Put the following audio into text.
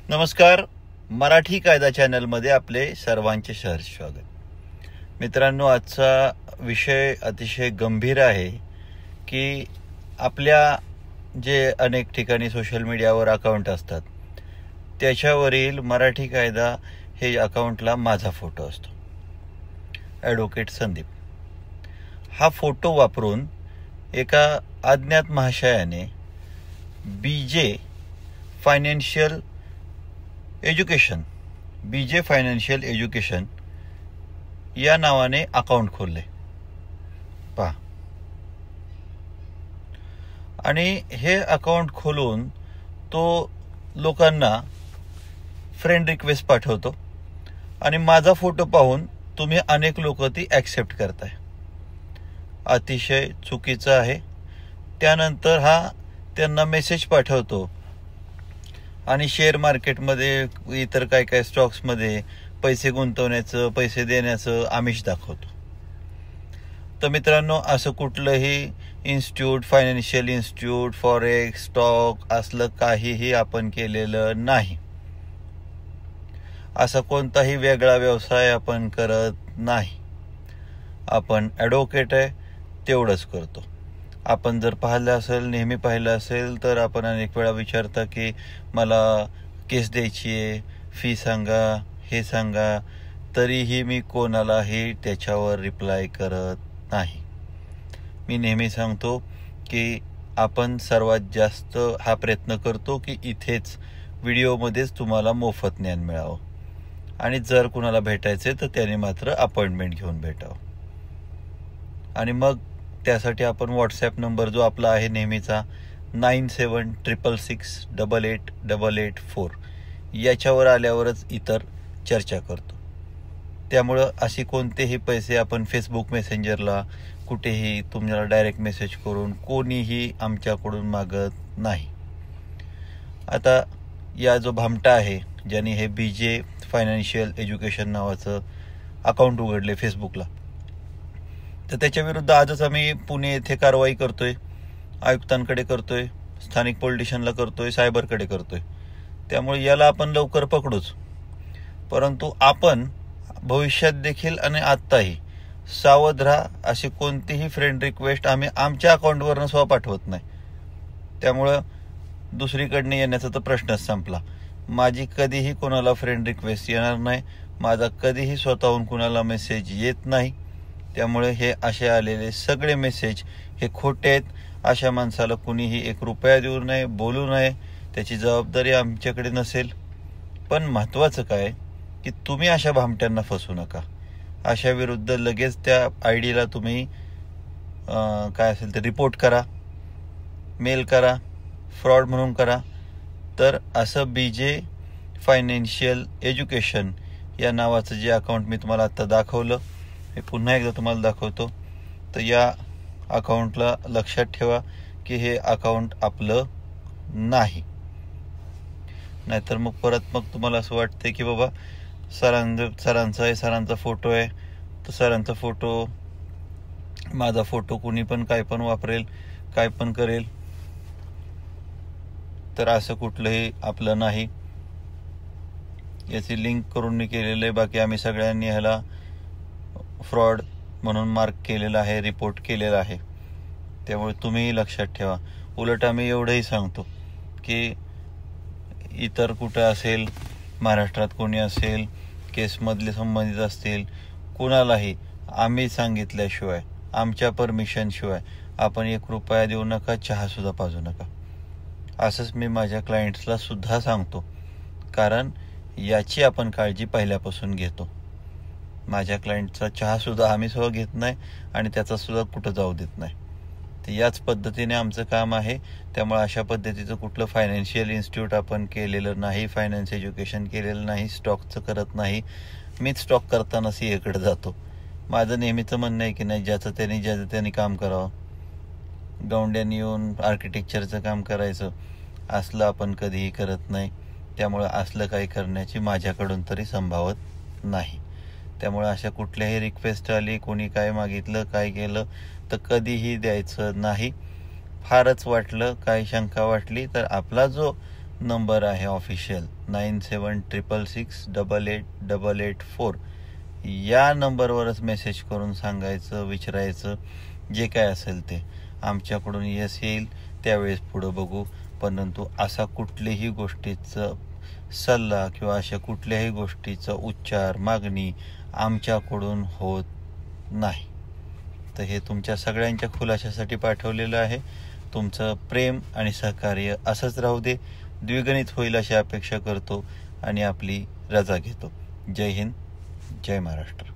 नमस्कार. मराठी कायदा चॅनलमध्ये आपले सर्वांचे सहर्ष स्वागत. मित्रांनो, आजचा विषय अतिशय गंभीर आहे की आपल्या जे अनेक ठिकाणी सोशल मीडियावर अकाउंट असतात त्याच्यावरील मराठी कायदा हे अकाउंटला माझा फोटो असतो, ॲडव्होकेट संदीप. हा फोटो वापरून एका अज्ञात महाशयाने बीजे फायनान्शियल एज्युकेशन या नावाने अकाउंट खोलले पहा. आणि हे अकाउंट खोलून तो लोकांना फ्रेंड रिक्वेस्ट पाठवतो आणि माझा फोटो पाहून तुम्ही अनेक लोक ती ॲक्सेप्ट करताय. अतिशय चुकीचं आहे. त्यानंतर हा त्यांना मेसेज पाठवतो आणि शेअर मार्केटमध्ये इतर काय काय स्टॉक्समध्ये पैसे गुंतवण्याचं, पैसे देण्याचं आमिष दाखवतो. तर मित्रांनो, असं कुठलंही institute, financial institute, forex, stock असलं काहीही आपण केलेलं नाही. असा कोणताही वेगळा व्यवसाय आपण करत नाही. आपण ॲडव्होकेट आहे तेवढंच करतो. आपण जर नेहमी पाहिलं असेल तर आपण अनेक वेळा विचारता की मला केस द्यायची आहे, फी सांगा, हे सांगा, तरीही मी कोणालाही त्याच्यावर रिप्लाय करत नाही. मी नेहमी सांगतो की आपण सर्वात जास्त हा प्रयत्न करतो की इथेच व्हिडिओमध्येच तुम्हाला मोफत ज्ञान मिळावं, आणि जर कुणाला भेटायचे तर त्याने मात्र अपॉइंटमेंट घेऊन भेटावं. आणि मग त्यासाठी आपण व्हॉट्सॲप नंबर जो आपला आहे नेहमीचा 9766688884 याच्यावर आल्यावरच इतर चर्चा करतो. त्यामुळं अशी कोणतेही पैसे आपण फेसबुक मेसेंजरला कुठेही तुम्हाला डायरेक्ट मेसेज करून कोणीही आमच्याकडून मागत नाही. आता या जो भामटा आहे ज्याने हे बीजे फायनान्शियल एज्युकेशन नावाचं अकाउंट उघडले फेसबुकला, तर त्याच्याविरुद्ध आजच आम्ही पुणे येथे कारवाई करतोय. आयुक्तांकडे करतोय, स्थानिक पोलिटिशियनला करतोय, सायबरकडे करतोय. त्यामुळे याला आपण लवकर पकडूच. परंतु आपण भविष्यात देखील आणि आत्ताही सावध राहा. अशी कोणतीही फ्रेंड रिक्वेस्ट आम्ही आमच्या अकाउंटवरनं स्वतः पाठवत नाही. त्यामुळं दुसरीकडनं येण्याचा तर प्रश्नच संपला. माझी कधीही कोणाला फ्रेंड रिक्वेस्ट येणार नाही. माझा कधीही स्वतःहून कुणाला मेसेज येत नाही. त्यामुळे हे असे आलेले सगळे मेसेज हे खोटे आहेत. अशा माणसाला कुणीही ₹1 देऊ नये, बोलू नये. त्याची जबाबदारी आमच्याकडे नसेल. पण महत्त्वाचं काय की तुम्ही अशा भामट्यांना फसू नका. अशा विरुद्ध लगेच त्या आय डीला तुम्ही काय असेल ते रिपोर्ट करा, मेल करा, फ्रॉड म्हणून करा. तर असं बीजे फायनान्शियल एज्युकेशन या नावाचं जे अकाउंट मी तुम्हाला आत्ता दाखवलं, मी पुन्हा एकदा तुम्हाला दाखवतो. तर या अकाउंटला लक्षात ठेवा की हे अकाउंट आपलं नाही. नाहीतर मग तुम्हाला असं वाटतं की बाबा सरांचा फोटो आहे, तर सरांचा फोटो, माझा फोटो कुणी पण काय पण वापरेल, काय पण करेल. तर असं कुठलंही आपलं नाही. याची लिंक करून मी केलेलं आहे. बाकी आम्ही सगळ्यांनी ह्याला फ्रॉड म्हणून मार्क केलेला आहे, रिपोर्ट केलेला आहे. त्यामुळे तुम्हीही लक्षात ठेवा. उलट आम्ही एवढंही सांगतो की इतर कुठं असेल, महाराष्ट्रात कोणी असेल, केसमधले संबंधित असतील, कुणालाही आम्ही सांगितल्याशिवाय, आमच्या परमिशनशिवाय आपण ₹1 देऊ नका, चहासुद्धा पाजू नका. असंच मी माझ्या क्लायंट्सला सुद्धा सांगतो, कारण याची आपण काळजी पहिल्यापासून घेतो. माझ्या क्लायंटचा चहासुद्धा आम्ही घेत नाही आणि त्याचासुद्धा कुठं जाऊ देत नाही. तर याच पद्धतीने आमचं काम आहे. त्यामुळे अशा पद्धतीचं कुठलं फायनान्शियल इन्स्टिट्यूट आपण केलेलं नाही, फायनान्स एज्युकेशन केलेलं नाही, स्टॉकचं करत नाही. मीच स्टॉक करताना सीएकडे जातो. माझं नेहमीचं म्हणणं आहे की नाही, ज्याचं त्यांनी काम करावं. गौंड्यांनी येऊन आर्किटेक्चरचं काम करायचं असलं आपण कधीही करत नाही. त्यामुळं असलं काही करण्याची माझ्याकडून तरी संभावत नाही. त्यामुळे अशा कुठल्याही रिक्वेस्ट आली, कोणी काय मागितलं, काय केलं, तर कधीही द्यायचं नाही. फारच वाटलं, काही शंका वाटली तर आपला जो नंबर आहे ऑफिशियल 9766688884. या नंबरवरच मेसेज करून सांगायचं, विचारायचं जे काय असेल ते. आमच्याकडून यस येईल त्यावेळेस पुढं बघू. परंतु असा कुठल्याही गोष्टीचं सल्ला किंवा अशा कुठल्याही गोष्टीचा उच्चार मागणी आमच्याकडून होत नाही. तर हे तुमच्या सगळ्यांच्या खुलाशासाठी पाठवलेलं आहे. तुमचं प्रेम आणि सहकार्य असंच राहू दे, द्विगुणित होईल अशी अपेक्षा करतो आणि आपली रजा घेतो. जय हिंद, जय महाराष्ट्र.